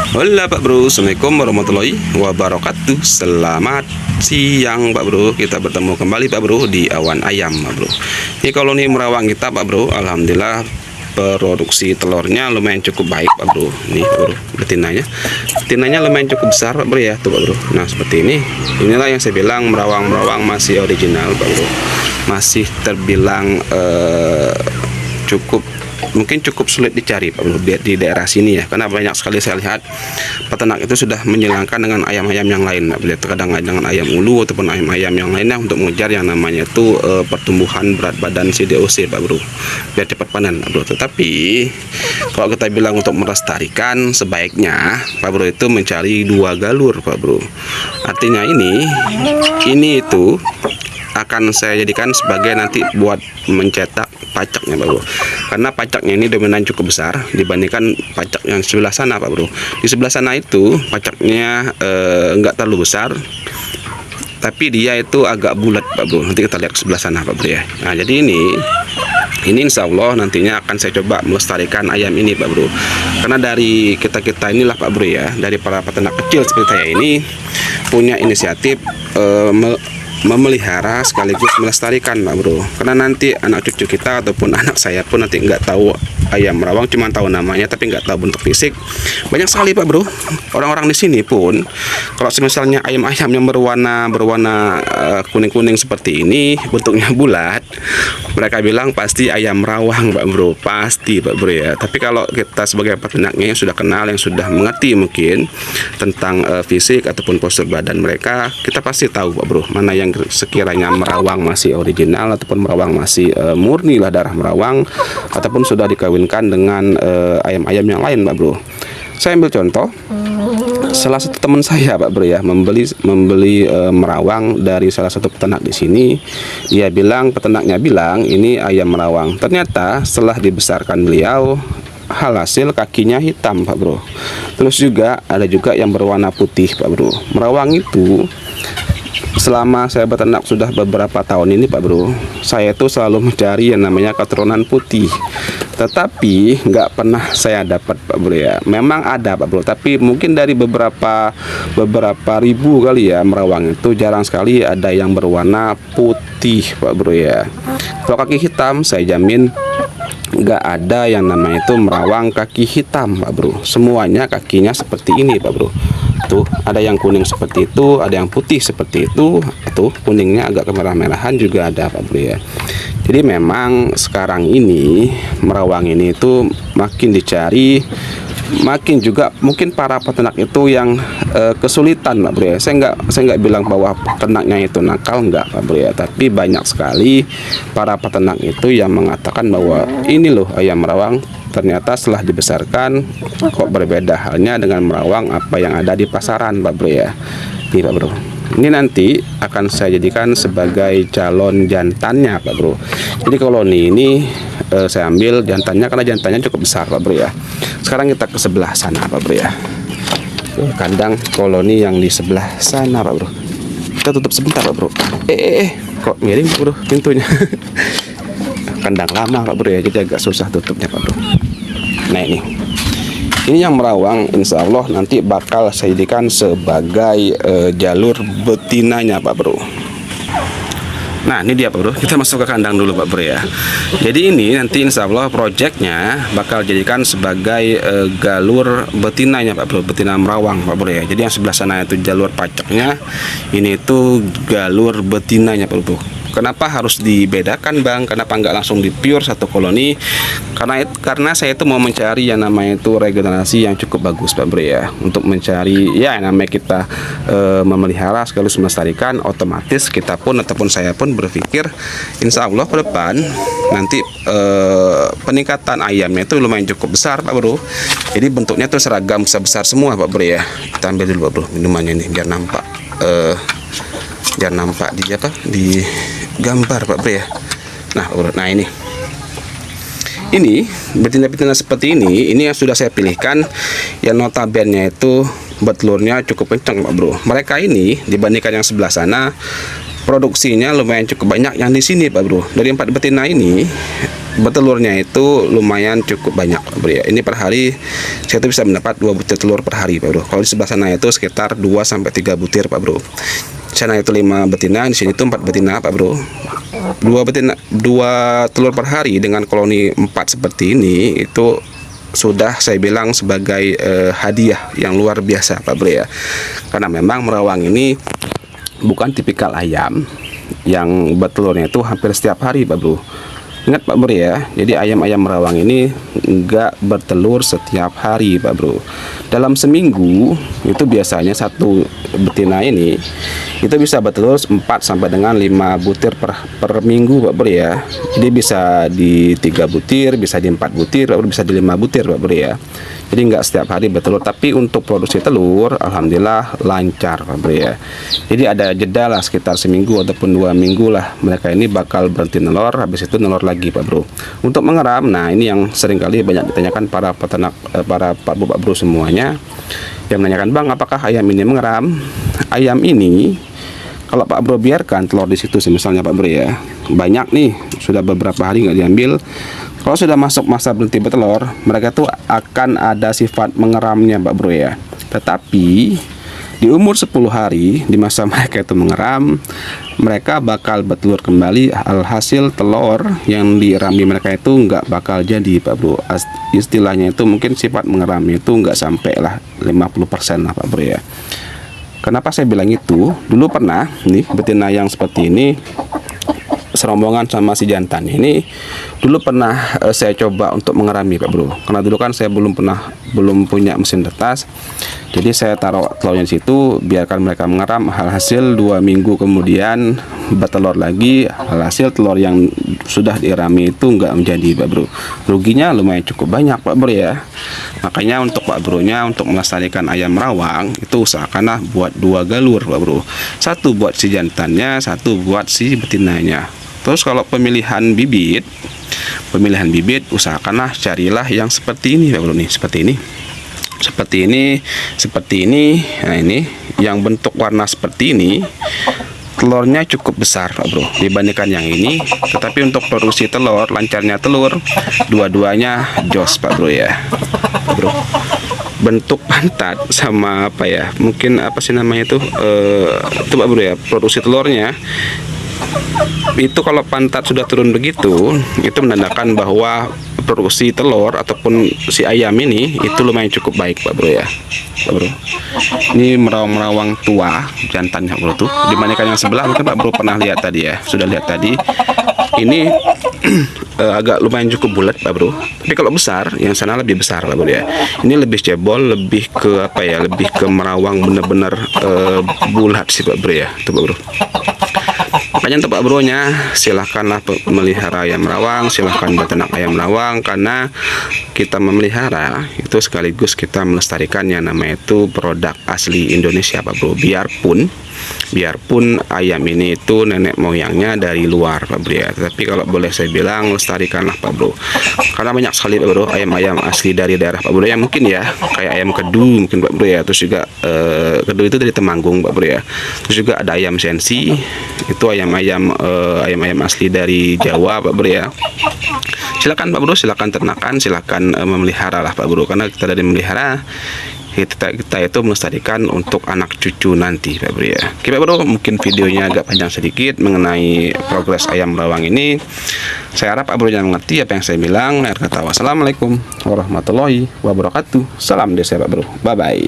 Halo Pak Bro, Assalamualaikum warahmatullahi wabarakatuh. Selamat siang Pak Bro. Kita bertemu kembali Pak Bro di Awan Ayam Pak Bro. Ini koloni merawang kita Pak Bro, alhamdulillah produksi telurnya lumayan cukup baik Pak Bro. Nih Pak Bro, betinanya lumayan cukup besar Pak Bro ya, tuh Pak Bro. Nah seperti ini, inilah yang saya bilang merawang masih original Pak Bro. Masih terbilang mungkin cukup sulit dicari Pak Bro di daerah sini ya, karena banyak sekali saya lihat peternak itu sudah menyilangkan dengan ayam-ayam yang lain Pak Bro. Terkadang dengan ayam ulu ataupun ayam-ayam yang lainnya untuk mengejar yang namanya itu pertumbuhan berat badan si DOC Pak Bro, biar cepat panen Pak Bro. Tetapi kalau kita bilang untuk melestarikan, sebaiknya Pak Bro itu mencari dua galur Pak Bro. Artinya ini itu akan saya jadikan sebagai nanti buat mencetak pacaknya Pak Bro, karena pacaknya ini dominan cukup besar dibandingkan pacak yang sebelah sana Pak Bro. Di sebelah sana itu pacaknya enggak terlalu besar, tapi dia itu agak bulat Pak Bro. Nanti kita lihat ke sebelah sana Pak Bro ya. Nah jadi ini insya Allah nantinya akan saya coba melestarikan ayam ini Pak Bro, karena dari kita inilah Pak Bro ya, dari para peternak kecil seperti saya ini punya inisiatif memelihara sekaligus melestarikan Pak Bro, karena nanti anak cucu kita ataupun anak saya pun nanti nggak tahu ayam merawang, cuma tahu namanya tapi nggak tahu bentuk fisik. Banyak sekali Pak Bro orang-orang di sini pun kalau misalnya ayam-ayam yang berwarna kuning-kuning seperti ini, bentuknya bulat, mereka bilang pasti ayam merawang Pak Bro, pasti Pak Bro ya. Tapi kalau kita sebagai peternaknya yang sudah kenal, yang sudah mengerti mungkin tentang fisik ataupun postur badan mereka, kita pasti tahu Pak Bro mana yang sekiranya merawang masih original ataupun merawang masih murni lah darah merawang, ataupun sudah dikawinkan dengan ayam-ayam yang lain Pak Bro. Saya ambil contoh, salah satu teman saya Pak Bro ya membeli merawang dari salah satu peternak di sini. Dia bilang, peternaknya bilang ini ayam merawang. Ternyata setelah dibesarkan beliau, hasil kakinya hitam Pak Bro. Terus juga ada juga yang berwarna putih Pak Bro. Merawang itu selama saya beternak sudah beberapa tahun ini Pak Bro, saya itu selalu mencari yang namanya keturunan putih, tetapi nggak pernah saya dapat Pak Bro ya. Memang ada Pak Bro, tapi mungkin dari beberapa ribu kali ya merawang itu jarang sekali ada yang berwarna putih Pak Bro ya. Kalau kaki hitam saya jamin nggak ada yang namanya itu merawang kaki hitam Pak Bro. Semuanya kakinya seperti ini Pak Bro. Tuh ada yang kuning seperti itu, ada yang putih seperti itu, tuh kuningnya agak kemerah-merahan juga ada Pak Bro ya. Jadi memang sekarang ini merawang ini itu makin dicari, makin juga mungkin para peternak itu yang kesulitan Pak Bro ya. Saya nggak bilang bahwa peternaknya itu nakal, enggak Pak Bro ya, tapi banyak sekali para peternak itu yang mengatakan bahwa ini loh ayam merawang, ternyata setelah dibesarkan kok berbeda halnya dengan merawang apa yang ada di pasaran Pak Bro ya. Nih Pak Bro, ini nanti akan saya jadikan sebagai calon jantannya Pak Bro. Jadi koloni ini saya ambil jantannya karena jantannya cukup besar Pak Bro ya. Sekarang kita ke sebelah sana Pak Bro ya, kandang koloni yang di sebelah sana Pak Bro. Kita tutup sebentar Pak Bro. Kok miring Pak Bro pintunya. Kandang lama Pak Bro ya, jadi agak susah tutupnya Pak Bro. Nah ini yang merawang, insya Allah nanti bakal saya jadikan sebagai jalur betinanya Pak Bro. Nah ini dia Pak Bro, kita masuk ke kandang dulu Pak Bro ya. Jadi ini nanti insya Allah projectnya bakal jadikan sebagai galur betinanya Pak Bro, betina merawang Pak Bro ya. Jadi yang sebelah sana itu jalur pacaknya, ini itu galur betinanya Pak Bro. Kenapa harus dibedakan Bang? Kenapa nggak langsung di pure satu koloni? Karena saya itu mau mencari yang namanya itu regenerasi yang cukup bagus Pak Bro ya. Untuk mencari ya yang namanya kita memelihara sekaligus melestarikan, otomatis kita pun ataupun saya pun berpikir insya Allah ke depan nanti peningkatan ayamnya itu lumayan cukup besar Pak Bro. Jadi bentuknya tuh seragam besar semua Pak Bro ya. Kita ambil dulu Pak Bro minumannya ini biar nampak di gambar Pak Bro ya. Nah ini betina-betina seperti ini yang sudah saya pilihkan, yang notabene itu betelurnya cukup kencang Pak Bro. Mereka ini dibandingkan yang sebelah sana produksinya lumayan cukup banyak yang di sini Pak Bro. Dari 4 betina ini bertelurnya itu lumayan cukup banyak Pak Bro ya. Ini per hari saya tuh bisa mendapat 2 butir telur per hari Pak Bro. Kalau di sebelah sana itu sekitar 2 sampai 3 butir Pak Bro. Sana itu 5 betina, di sini tuh 4 betina Pak Bro. 2 telur per hari dengan koloni 4 seperti ini itu sudah saya bilang sebagai hadiah yang luar biasa Pak Bro ya. Karena memang merawang ini bukan tipikal ayam yang bertelurnya itu hampir setiap hari Pak Bro. Ingat Pak Bro ya, jadi ayam-ayam merawang ini enggak bertelur setiap hari Pak Bro. Dalam seminggu itu biasanya satu betina ini itu bisa bertelur 4 sampai dengan 5 butir per minggu Pak Bro ya. Jadi bisa di 3 butir, bisa di 4 butir, bisa di 5 butir Pak Bro ya. Jadi nggak setiap hari bertelur, tapi untuk produksi telur alhamdulillah lancar Pak Bro ya. Jadi ada jeda lah sekitar seminggu ataupun 2 minggu lah mereka ini bakal berhenti nelor, habis itu nelor lagi Pak Bro. Untuk mengeram, nah ini yang seringkali banyak ditanyakan para peternak, para Pak Bro semuanya yang menanyakan, Bang, apakah ayam ini mengeram? Ayam ini kalau Pak Bro biarkan telur di situ misalnya Pak Bro ya, banyak nih sudah beberapa hari nggak diambil. Kalau sudah masuk masa berhenti bertelur, mereka tuh akan ada sifat mengeramnya Pak Bro ya. Tetapi di umur 10 hari, di masa mereka itu mengeram, mereka bakal bertelur kembali. Alhasil telur yang dirami mereka itu nggak bakal jadi Pak Bro. Istilahnya itu mungkin sifat mengeramnya itu nggak sampai lah 50% lah Pak Bro ya. Kenapa saya bilang itu? Dulu pernah nih betina yang seperti ini serombongan sama si jantan ini dulu pernah saya coba untuk mengerami Pak Bro. Karena dulu kan saya belum punya mesin tetas. Jadi saya taruh telurnya di situ, biarkan mereka mengeram. Hasil 2 minggu kemudian bertelur lagi. Hasil telur yang sudah dirami itu nggak menjadi Pak Bro. Ruginya lumayan cukup banyak Pak Bro ya. Makanya untuk Pak Bro-nya untuk melestarikan ayam rawang itu usahakanlah buat 2 galur Pak Bro. 1 buat si jantannya, 1 buat si betinanya. Terus kalau pemilihan bibit usahakanlah carilah yang seperti ini Pak Bro nih, seperti ini. Nah ini yang bentuk warna seperti ini telurnya cukup besar Pak Bro dibandingkan yang ini. Tetapi untuk produksi telur, lancarnya telur, dua-duanya jos Pak Bro ya. Pak Bro, bentuk pantat sama apa ya, mungkin apa sih namanya itu Pak Bro ya, produksi telurnya itu kalau pantat sudah turun begitu, itu menandakan bahwa produksi telur ataupun si ayam ini itu lumayan cukup baik Pak Bro ya. Pak Bro, ini merawang tua jantannya Pak Bro tuh dibandingkan yang sebelah. Mungkin Pak Bro pernah lihat tadi ya, sudah lihat tadi. Ini agak lumayan cukup bulat Pak Bro. Tapi kalau besar, yang sana lebih besar Pak Bro ya. Ini lebih cebol, lebih ke apa ya, lebih ke merawang bener-bener bulat sih Pak Bro ya. Tuh Pak Bro. Makanya untuk Pak Bro-nya silahkanlah melihara ayam rawang, silahkan beternak ayam rawang, karena kita memelihara itu sekaligus kita melestarikan yang namanya itu produk asli Indonesia Pak Bro. Biarpun ayam ini itu nenek moyangnya dari luar Pak Bro ya, tapi kalau boleh saya bilang lestarikanlah Pak Bro, karena banyak sekali Pak Bro ayam-ayam asli dari daerah Pak Bro yang mungkin ya kayak ayam kedu mungkin Pak Bro ya. Terus juga kedu itu dari Temanggung Pak Bro ya. Terus juga ada ayam sensi, itu ayam-ayam asli dari Jawa Pak Bro ya. Silakan Pak Bro, silakan ternakan, silakan memelihara lah Pak Bro, karena kita dari memelihara kita itu melestarikan untuk anak cucu nanti Pak Bro ya. Oke Pak Bro, mungkin videonya agak panjang sedikit mengenai progres ayam rawang ini. Saya harap Pak Bro yang mengerti apa yang saya bilang. Akhir kata, wassalamualaikum warahmatullahi wabarakatuh. Salam desa Pak Bro, bye bye.